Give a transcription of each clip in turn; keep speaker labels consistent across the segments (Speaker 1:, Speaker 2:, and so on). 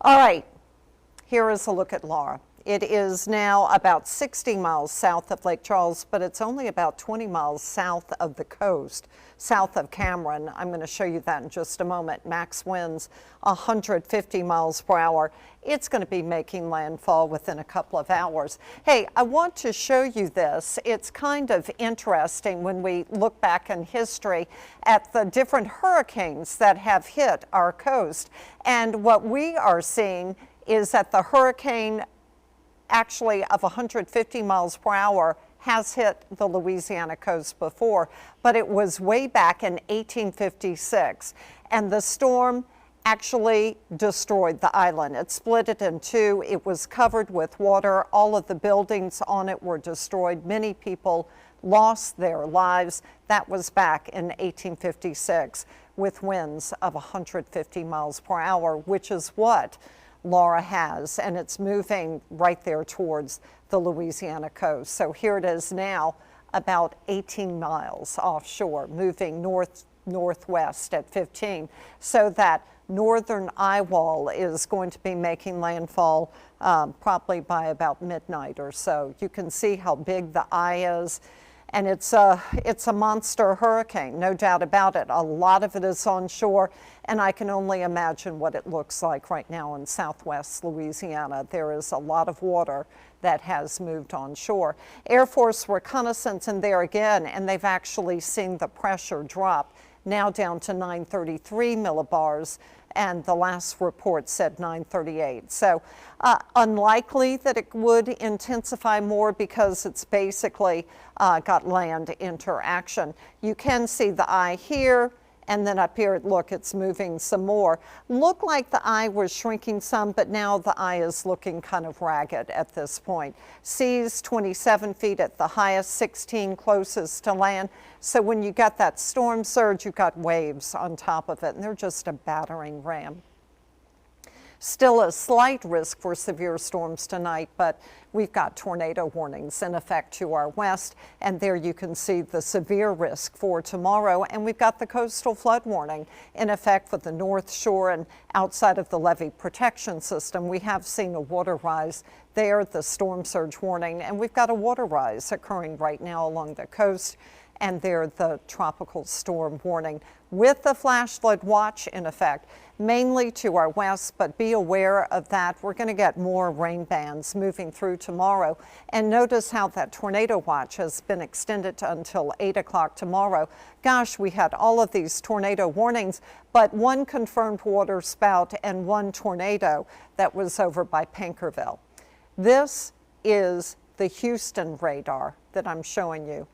Speaker 1: All right, here is a look at Laura. It is now about 60 miles south of Lake Charles, but it's only about 20 miles south of the coast, south of Cameron. I'm going to show you that in just a moment. Max winds 150 miles per hour. It's going to be making landfall within a couple of hours. Hey, I want to show you this. It's kind of interesting when we look back in history at the different hurricanes that have hit our coast. And what we are seeing is that the hurricane actually of 150 miles per hour has hit the Louisiana coast before, but it was way back in 1856. And the storm actually destroyed the island. It split it in two. It was covered with water. All of the buildings on it were destroyed. Many people lost their lives. That was back in 1856 with winds of 150 miles per hour, which is what Laura has, and it's moving right there towards the Louisiana coast. So here it is now, about 18 miles offshore, moving northwest at 15. So that northern eye wall is going to be making landfall probably by about midnight or so. You can see how big the eye is. And it's a monster hurricane, no doubt about it. A lot of it is onshore, and I can only imagine what it looks like right now in southwest Louisiana. There is a lot of water that has moved onshore. Air Force reconnaissance in there again, and they've actually seen the pressure drop now down to 933 millibars, and the last report said 938. So unlikely that it would intensify more because it's basically got land interaction. You can see the eye here, and then up here, look, it's moving some more. Looked like the eye was shrinking some, but now the eye is looking kind of ragged at this point. Seas 27 feet at the highest, 16 closest to land. So when you got that storm surge, you got waves on top of it, and they're just a battering ram. Still a slight risk for severe storms tonight, but we've got tornado warnings in effect to our west, and there you can see the severe risk for tomorrow. And we've got the coastal flood warning in effect for the North Shore and outside of the levee protection system. We have seen a water rise there, the storm surge warning, and we've got a water rise occurring right now along the coast, and there the tropical storm warning with the flash flood watch in effect, mainly to our west, but be aware of that. We're going to get more rain bands moving through tomorrow. And notice how that tornado watch has been extended to until 8 o'clock tomorrow. Gosh, we had all of these tornado warnings, but one confirmed water spout and one tornado that was over by Pankerville. This is the Houston radar that I'm showing you.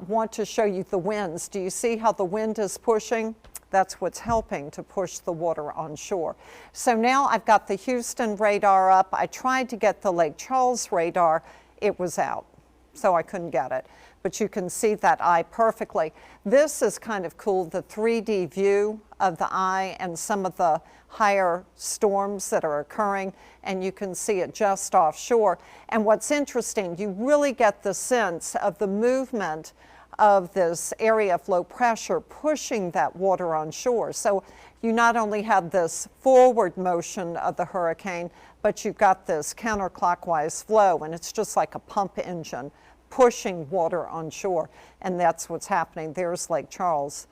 Speaker 1: Want to show you the winds. Do you see how the wind is pushing? That's what's helping to push the water onshore. So now I've got the Houston radar up. I tried to get the Lake Charles radar. It was out, so I couldn't get it. But you can see that eye perfectly. This is kind of cool, the 3D view of the eye and some of the higher storms that are occurring, and you can see it just offshore. And what's interesting, you really get the sense of the movement of this area of low pressure pushing that water onshore. So you not only have this forward motion of the hurricane, but you've got this counterclockwise flow, and it's just like a pump engine pushing water onshore, and that's what's happening. There's Lake Charles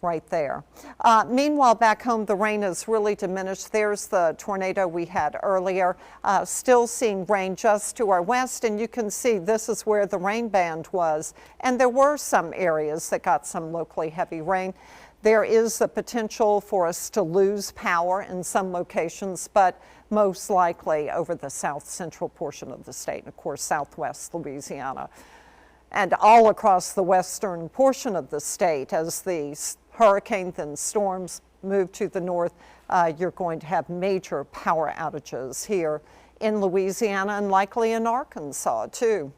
Speaker 1: right there. Meanwhile, back home, the rain has really diminished. There's the tornado we had earlier. Still seeing rain just to our west, and you can see this is where the rain band was, and there were some areas that got some locally heavy rain. There is the potential for us to lose power in some locations, but most likely over the south central portion of the state, and of course southwest Louisiana, and all across the western portion of the state. As the hurricanes and storms move to the north, you're going to have major power outages here in Louisiana and likely in Arkansas too.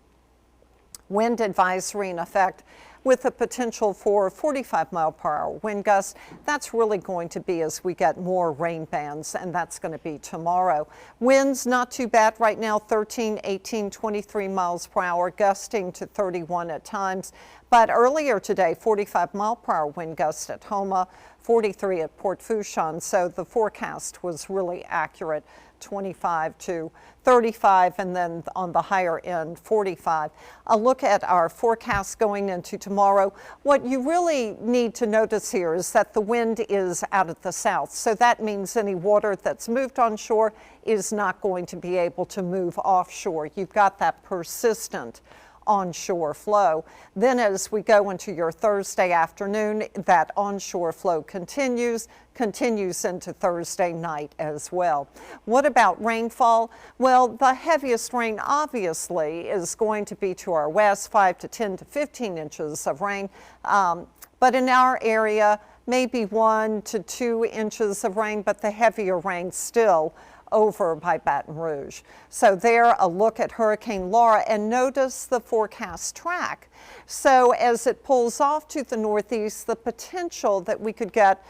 Speaker 1: Wind advisory in effect with the potential for 45-mile-per-hour wind gusts. That's really going to be as we get more rain bands, and that's going to be tomorrow. Winds not too bad right now, 13, 18, 23 miles per hour, gusting to 31 at times. But earlier today, 45-mile-per-hour wind gusts at Houma, 43 at Port Fourchon, so the forecast was really accurate. 25 to 35, and then on the higher end, 45. A look at our forecast going into tomorrow. What you really need to notice here is that the wind is out of the south. So that means any water that's moved onshore is not going to be able to move offshore. You've got that persistent onshore flow. Then as we go into your Thursday afternoon, that onshore flow continues into Thursday night as well. What about rainfall? Well, the heaviest rain obviously is going to be to our west, 5 to 10 to 15 inches of rain. But in our area, maybe 1 to 2 inches of rain, but the heavier rain still over by Baton Rouge. So there, a look at Hurricane Laura, and notice the forecast track. So as it pulls off to the northeast, the potential that we could get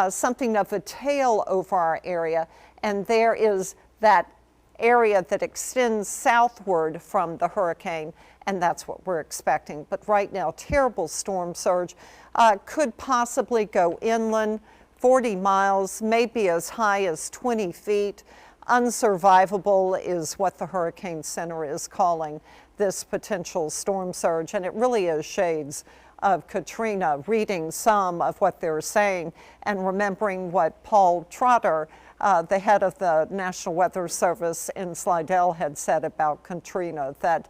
Speaker 1: something of a tail over our area, and there is that area that extends southward from the hurricane, and that's what we're expecting. But right now, terrible storm surge could possibly go inland, 40 miles, maybe as high as 20 feet. Unsurvivable is what the Hurricane Center is calling this potential storm surge, and it really is shades of Katrina, reading some of what they're saying and remembering what Paul Trotter, the head of the National Weather Service in Slidell, had said about Katrina, that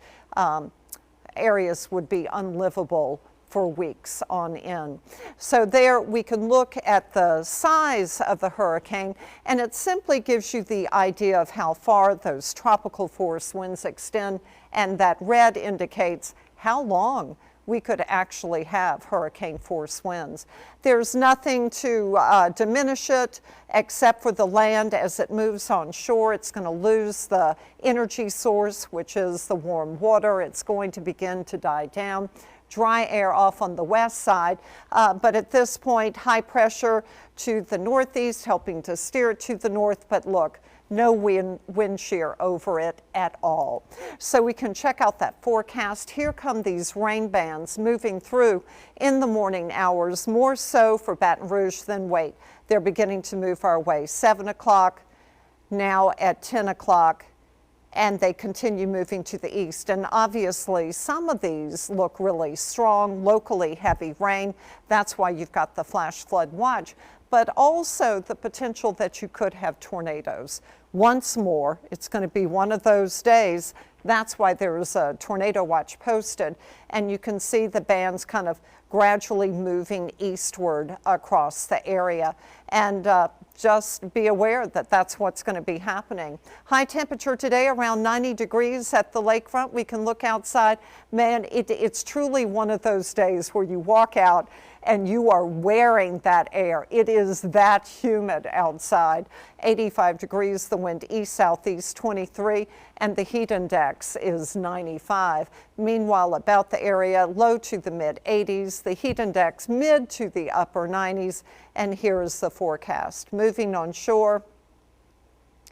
Speaker 1: areas would be unlivable for weeks on end. So there we can look at the size of the hurricane, and it simply gives you the idea of how far those tropical force winds extend, and that red indicates how long we could actually have hurricane force winds. There's nothing to diminish it except for the land. As it moves on shore, it's going to lose the energy source, which is the warm water. It's going to begin to die down. Dry air off on the west side, but at this point, high pressure to the northeast, helping to steer it to the north, but look, no wind shear over it at all. So we can check out that forecast. Here come these rain bands moving through in the morning hours, more so for Baton Rouge than Wake. They're beginning to move our way. 7 o'clock, now at 10 o'clock, and they continue moving to the east. And obviously, some of these look really strong, locally heavy rain. That's why you've got the flash flood watch, but also the potential that you could have tornadoes. Once more, it's going to be one of those days. That's why there's a tornado watch posted, and you can see the bands kind of gradually moving eastward across the area. And just be aware that that's what's going to be happening. High temperature today around 90 degrees at the lakefront. We can look outside. Man, it's truly one of those days where you walk out and you are wearing that air. It is that humid outside. 85 degrees, the wind east-southeast 23, and the heat index is 95. Meanwhile, about the area, low to the mid-80s, the heat index mid to the upper 90s, and here is the forecast. Moving on shore,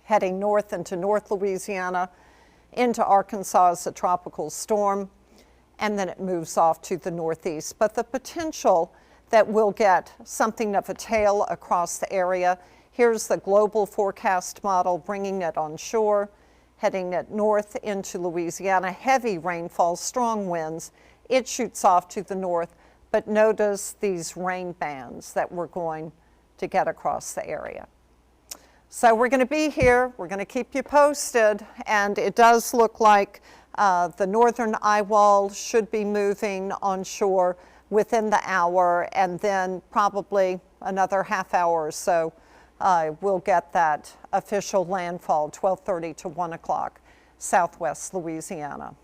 Speaker 1: heading north into North Louisiana, into Arkansas as a tropical storm, and then it moves off to the northeast. But the potential that we'll get something of a tail across the area. Here's the global forecast model, bringing it on shore, heading it north into Louisiana. Heavy rainfall, strong winds. It shoots off to the north, but notice these rain bands that we're going to get across the area. So we're going to be here. We're going to keep you posted, and it does look like the northern eye wall should be moving onshore within the hour, and then probably another half hour or so we'll get that official landfall, 12:30 to 1 o'clock, southwest Louisiana.